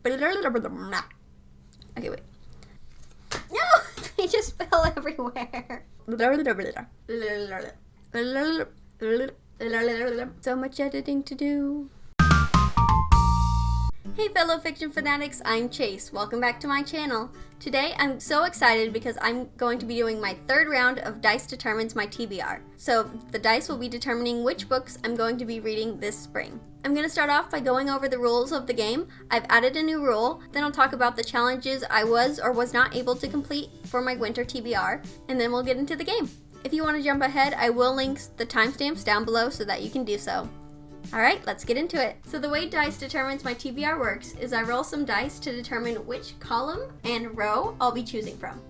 Okay, wait. No! They just fell everywhere. So much editing to do. Hey fellow fiction fanatics, I'm Chase. Welcome back to my channel. Today I'm so excited because I'm going to be doing my third round of Dice Determines My TBR. So the dice will be determining which books I'm going to be reading this spring. I'm going to start off by going over the rules of the game. I've added a new rule, then I'll talk about the challenges I was or was not able to complete for my winter TBR, and then we'll get into the game. If you want to jump ahead, I will link the timestamps down below so that you can do so. Alright, let's get into it. So the way Dice Determines My TBR works is I roll some dice to determine which column and row I'll be choosing from.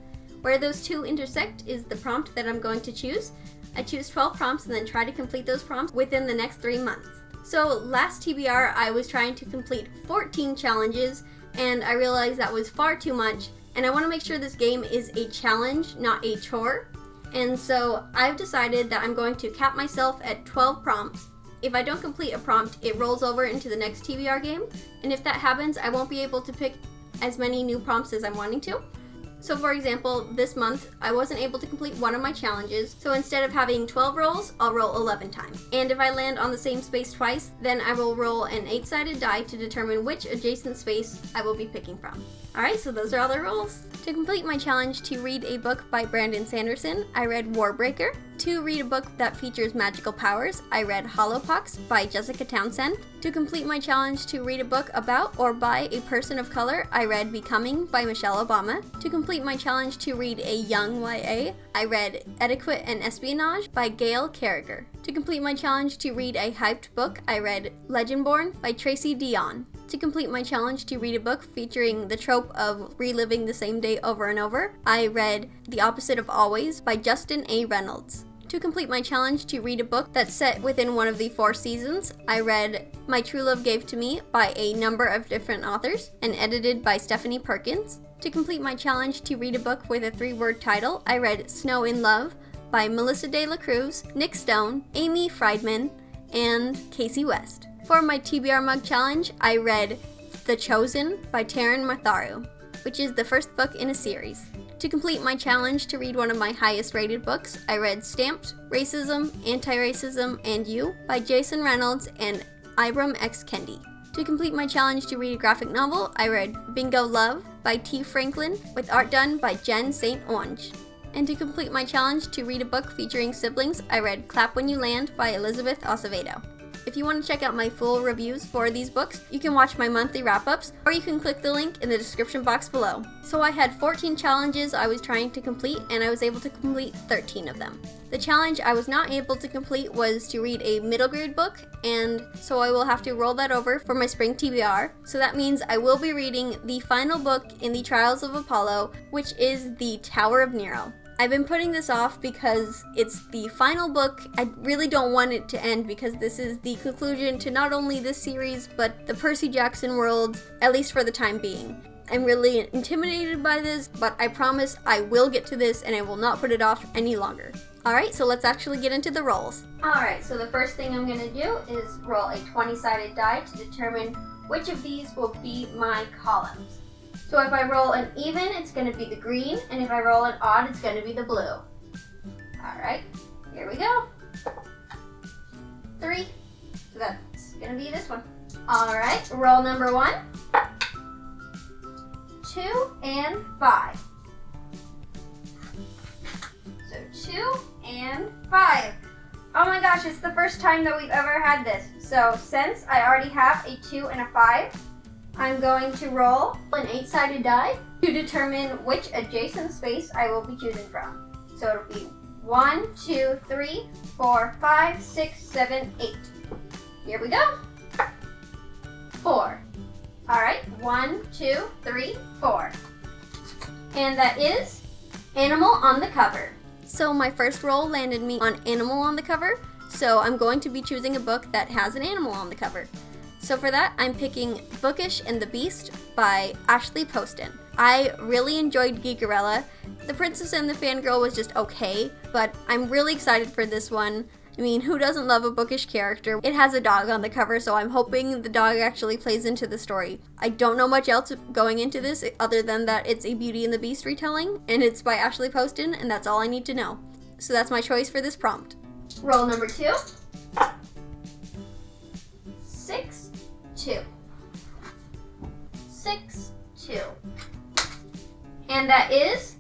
Where those two intersect is the prompt that I'm going to choose. I choose 12 prompts and then try to complete those prompts within the next 3 months. So last TBR I was trying to complete 14 challenges and I realized that was far too much, and I want to make sure this game is a challenge, not a chore. And so I've decided that I'm going to cap myself at 12 prompts. If I don't complete a prompt, it rolls over into the next TBR game, and if that happens, I won't be able to pick as many new prompts as I'm wanting to. So for example, this month, I wasn't able to complete one of my challenges, so instead of having 12 rolls, I'll roll 11 times. And if I land on the same space twice, then I will roll an 8-sided die to determine which adjacent space I will be picking from. Alright, so those are all the rules. To complete my challenge to read a book by Brandon Sanderson, I read Warbreaker. To read a book that features magical powers, I read Hollowpox by Jessica Townsend. To complete my challenge to read a book about or by a person of color, I read Becoming by Michelle Obama. To complete my challenge to read a young YA, I read Etiquette and Espionage by Gail Carriger. To complete my challenge to read a hyped book, I read Legendborn by Tracy Dion. To complete my challenge to read a book featuring the trope of reliving the same day over and over, I read The Opposite of Always by Justin A. Reynolds. To complete my challenge to read a book that's set within one of the 4 seasons, I read My True Love Gave to Me by a number of different authors and edited by Stephanie Perkins. To complete my challenge to read a book with a 3-word title, I read Snow in Love by Melissa De La Cruz, Nick Stone, Amy Friedman, and Casey West. For my TBR Mug Challenge, I read The Chosen by Taryn Matharu, which is the first book in a series. To complete my challenge to read one of my highest rated books, I read Stamped, Racism, Anti-Racism, and You by Jason Reynolds and Ibram X. Kendi. To complete my challenge to read a graphic novel, I read Bingo Love by T. Franklin with art done by Jen St. Orange. And to complete my challenge to read a book featuring siblings, I read Clap When You Land by Elizabeth Acevedo. If you want to check out my full reviews for these books, you can watch my monthly wrap-ups, or you can click the link in the description box below. So I had 14 challenges I was trying to complete, and I was able to complete 13 of them. The challenge I was not able to complete was to read a middle grade book, and so I will have to roll that over for my spring TBR. So that means I will be reading the final book in the Trials of Apollo, which is The Tower of Nero. I've been putting this off because it's the final book. I really don't want it to end because this is the conclusion to not only this series, but the Percy Jackson world, at least for the time being. I'm really intimidated by this, but I promise I will get to this and I will not put it off any longer. Alright, so let's actually get into the rolls. Alright, so the first thing I'm going to do is roll a 20-sided die to determine which of these will be my columns. So if I roll an even, it's going to be the green, and if I roll an odd, it's going to be the blue. Alright, here we go. 3, so that's going to be this one. Alright, roll number 1, 2, and 5. So 2 and 5. Oh my gosh, it's the first time that we've ever had this. So since I already have a 2 and a 5, I'm going to roll an 8-sided die to determine which adjacent space I will be choosing from. So it'll be 1, 2, 3, 4, 5, 6, 7, 8. Here we go. 4. Alright, 1, 2, 3, 4. And that is Animal on the Cover. So my first roll landed me on Animal on the Cover, so I'm going to be choosing a book that has an animal on the cover. So for that, I'm picking Bookish and the Beast by Ashley Poston. I really enjoyed Geegarella. The Princess and the Fangirl was just okay, but I'm really excited for this one. I mean, who doesn't love a bookish character? It has a dog on the cover, so I'm hoping the dog actually plays into the story. I don't know much else going into this other than that it's a Beauty and the Beast retelling, and it's by Ashley Poston, and that's all I need to know. So that's my choice for this prompt. Roll number 2. 6, 2. 6, 2. And that is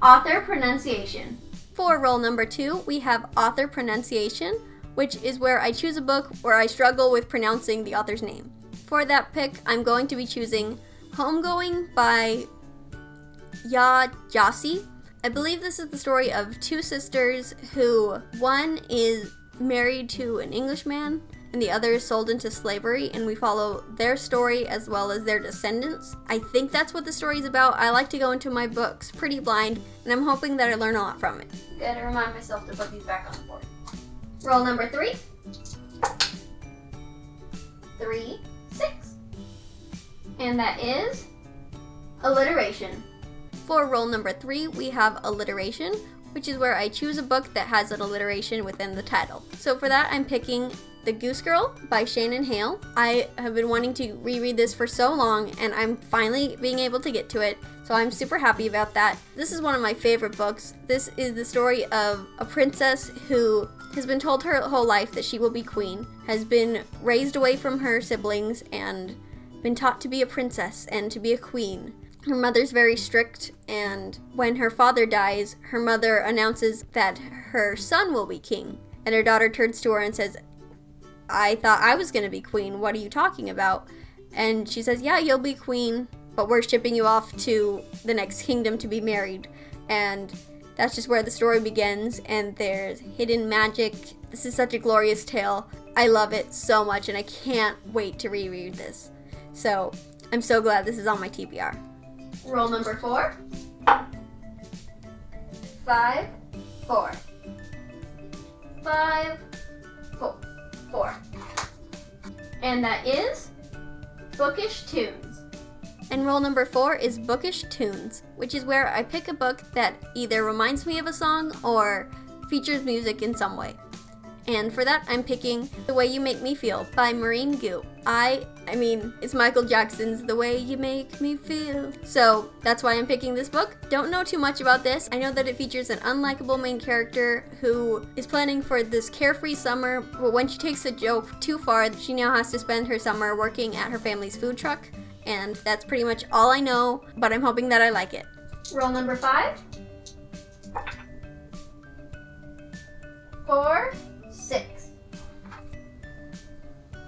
author pronunciation. For roll number 2, we have author pronunciation, which is where I choose a book where I struggle with pronouncing the author's name. For that pick, I'm going to be choosing Homegoing by Ya Jassi. I believe this is the story of two sisters who, one is married to an Englishman and the other is sold into slavery, and we follow their story as well as their descendants. I think that's what the story is about. I like to go into my books pretty blind, and I'm hoping that I learn a lot from it. Gotta remind myself to put these back on the board. Roll number 3. 3, 6. And that is alliteration. For roll number 3, we have alliteration, which is where I choose a book that has an alliteration within the title. So for that, I'm picking The Goose Girl by Shannon Hale. I have been wanting to reread this for so long, and I'm finally being able to get to it, so I'm super happy about that. This is one of my favorite books. This is the story of a princess who has been told her whole life that she will be queen, has been raised away from her siblings, and been taught to be a princess and to be a queen. Her mother's very strict, and when her father dies, her mother announces that her son will be king. And her daughter turns to her and says, "I thought I was going to be queen. What are you talking about?" And she says, "Yeah, you'll be queen, but we're shipping you off to the next kingdom to be married." And that's just where the story begins, and there's hidden magic. This is such a glorious tale. I love it so much, and I can't wait to reread this. So I'm so glad this is on my TBR. Roll number 4. 5, 4. 5, 4. And that is Bookish Tunes. And roll number 4 is Bookish Tunes, which is where I pick a book that either reminds me of a song or features music in some way. And for that, I'm picking The Way You Make Me Feel by Maureen Gu. I mean, it's Michael Jackson's The Way You Make Me Feel. So that's why I'm picking this book. Don't know too much about this. I know that it features an unlikable main character who is planning for this carefree summer, but when she takes a joke too far, she now has to spend her summer working at her family's food truck. And that's pretty much all I know, but I'm hoping that I like it. Roll number 5. 4, 6.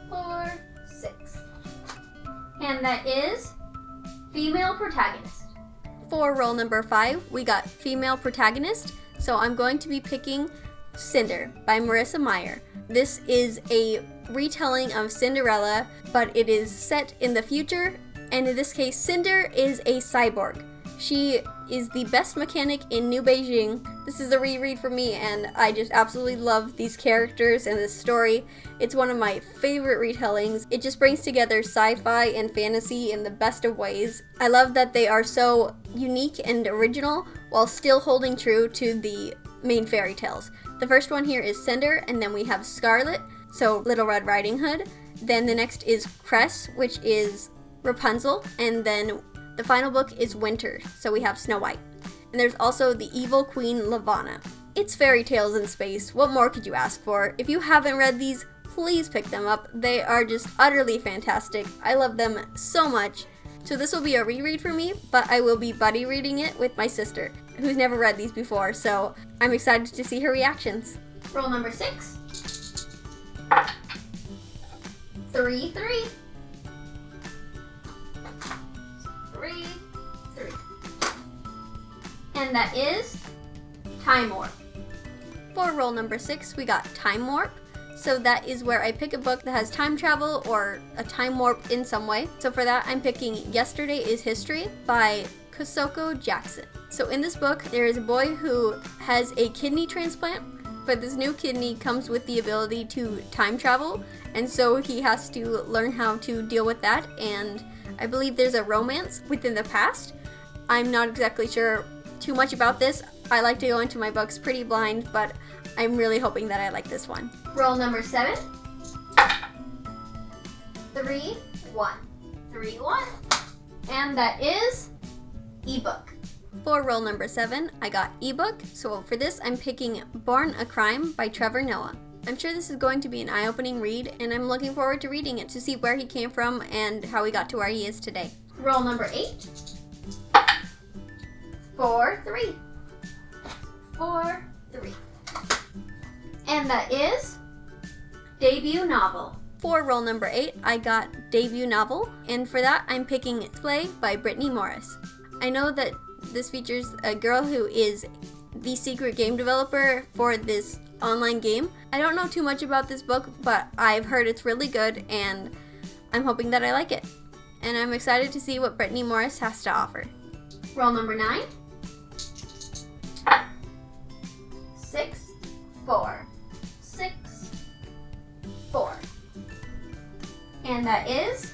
4, 6. And that is female protagonist. For roll number 5, we got female protagonist. So I'm going to be picking Cinder by Marissa Meyer. This is a retelling of Cinderella, but it is set in the future, and in this case, Cinder is a cyborg. She is the best mechanic in New Beijing. This is a reread for me, and I just absolutely love these characters and this story. It's one of my favorite retellings. It just brings together sci-fi and fantasy in the best of ways. I love that they are so unique and original while still holding true to the main fairy tales. The first one here is Cinder, and then we have Scarlet, so Little Red Riding Hood. Then the next is Cress, which is Rapunzel, and then the final book is Winter, so we have Snow White. And there's also the evil queen Lavanna. It's fairy tales in space. What more could you ask for? If you haven't read these, please pick them up. They are just utterly fantastic. I love them so much. So this will be a reread for me, but I will be buddy reading it with my sister, who's never read these before, so I'm excited to see her reactions. Roll number 6. 3, 3. 3, 3. And that is Time Warp. For roll number 6, we got Time Warp. So that is where I pick a book that has time travel or a time warp in some way. So for that, I'm picking Yesterday is History by Kosoko Jackson. So in this book, there is a boy who has a kidney transplant, but this new kidney comes with the ability to time travel, and so he has to learn how to deal with that, and I believe there's a romance within the past. I'm not exactly sure too much about this. I like to go into my books pretty blind, but I'm really hoping that I like this one. Roll number 7. 3, 1. 3, 1. And that is ebook. For roll number 7, I got ebook. So for this, I'm picking Born a Crime by Trevor Noah. I'm sure this is going to be an eye-opening read, and I'm looking forward to reading it to see where he came from and how he got to where he is today. Roll number 8. 4, 3. 4, 3. And that is debut novel. For roll number 8, I got debut novel, and for that, I'm picking Play by Brittany Morris. I know that this features a girl who is the secret game developer for this online game. I don't know too much about this book, but I've heard it's really good, and I'm hoping that I like it. And I'm excited to see what Brittany Morris has to offer. Roll number 9. 6, 4. 6, 4. And that is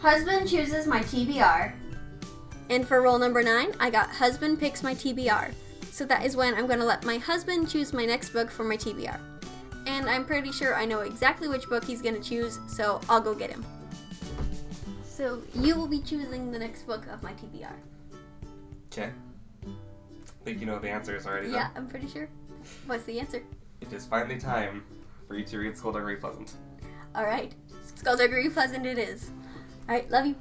Husband Chooses My TBR. And for roll number 9, I got Husband Picks My TBR. So that is when I'm going to let my husband choose my next book for my TBR. And I'm pretty sure I know exactly which book he's going to choose, so I'll go get him. So you will be choosing the next book of my TBR. Okay. I think you know the answers already, though. Yeah, I'm pretty sure. What's the answer? It is finally time for you to read Skullduggery Pleasant. Alright, Skullduggery Pleasant it is. Alright, love you.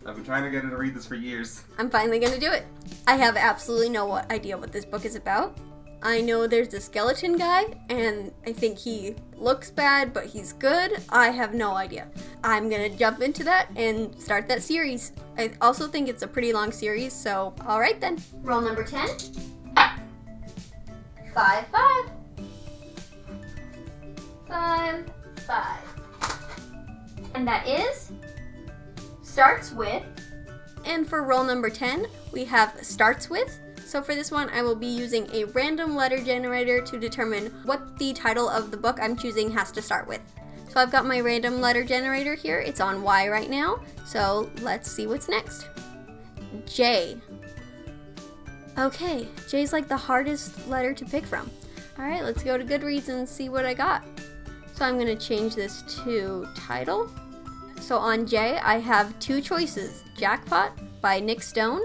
I've been trying to get her to read this for years. I'm finally going to do it. I have absolutely no idea what this book is about. I know there's a skeleton guy, and I think he looks bad, but he's good. I have no idea. I'm going to jump into that and start that series. I also think it's a pretty long series, so alright then. Roll number 10. 5, 5. 5, 5. And that is Starts With. And for roll number 10, we have Starts With. So for this one, I will be using a random letter generator to determine what the title of the book I'm choosing has to start with. So I've got my random letter generator here. It's on Y right now. So let's see what's next. J. Okay, J's like the hardest letter to pick from. All right, let's go to Goodreads and see what I got. So I'm gonna change this to title. So on J, I have 2 choices, Jackpot by Nick Stone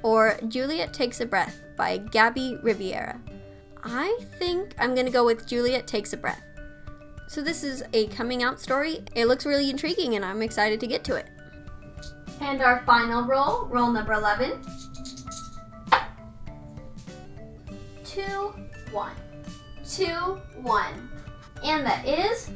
or Juliet Takes a Breath by Gabby Riviera. I think I'm gonna go with Juliet Takes a Breath. So this is a coming out story. It looks really intriguing and I'm excited to get to it. And our final roll, roll number 11. 2, 1. 2, 1. And that is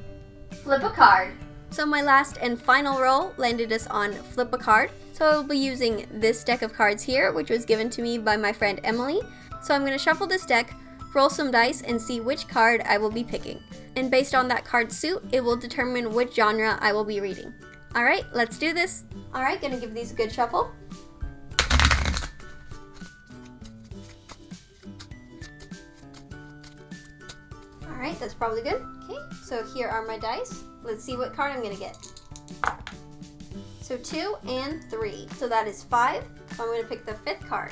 Flip a Card. So my last and final roll landed us on Flip a Card. So I'll be using this deck of cards here, which was given to me by my friend Emily. So I'm going to shuffle this deck, roll some dice, and see which card I will be picking. And based on that card's suit, it will determine which genre I will be reading. Alright, let's do this. Alright, gonna give these a good shuffle. Alright, that's probably good. Okay, so here are my dice. Let's see what card I'm gonna get. So 2 and 3. So that is 5. So I'm gonna pick the 5th card.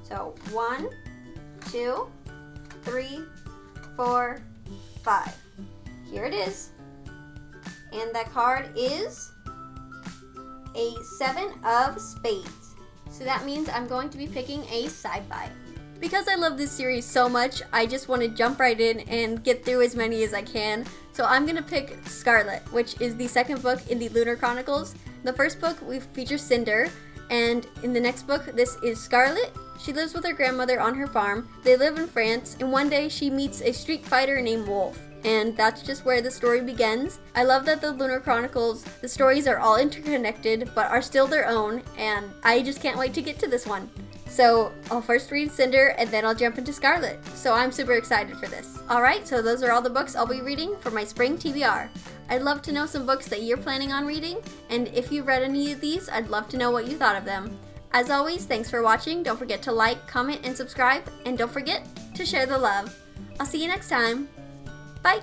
So 1, 2, 3, 4, 5. Here it is. And that card is a 7 of spades. So that means I'm going to be picking a sci-fi. Because I love this series so much, I just want to jump right in and get through as many as I can. So I'm going to pick Scarlet, which is the second book in the Lunar Chronicles. The first book, we feature Cinder, and in the next book, this is Scarlet. She lives with her grandmother on her farm. They live in France, and one day she meets a street fighter named Wolf. And that's just where the story begins. I love that the Lunar Chronicles, the stories are all interconnected, but are still their own, and I just can't wait to get to this one. So I'll first read Cinder, and then I'll jump into Scarlet. So I'm super excited for this. Alright, so those are all the books I'll be reading for my spring TBR. I'd love to know some books that you're planning on reading, and if you've read any of these, I'd love to know what you thought of them. As always, thanks for watching. Don't forget to like, comment, and subscribe, and don't forget to share the love. I'll see you next time. Bye!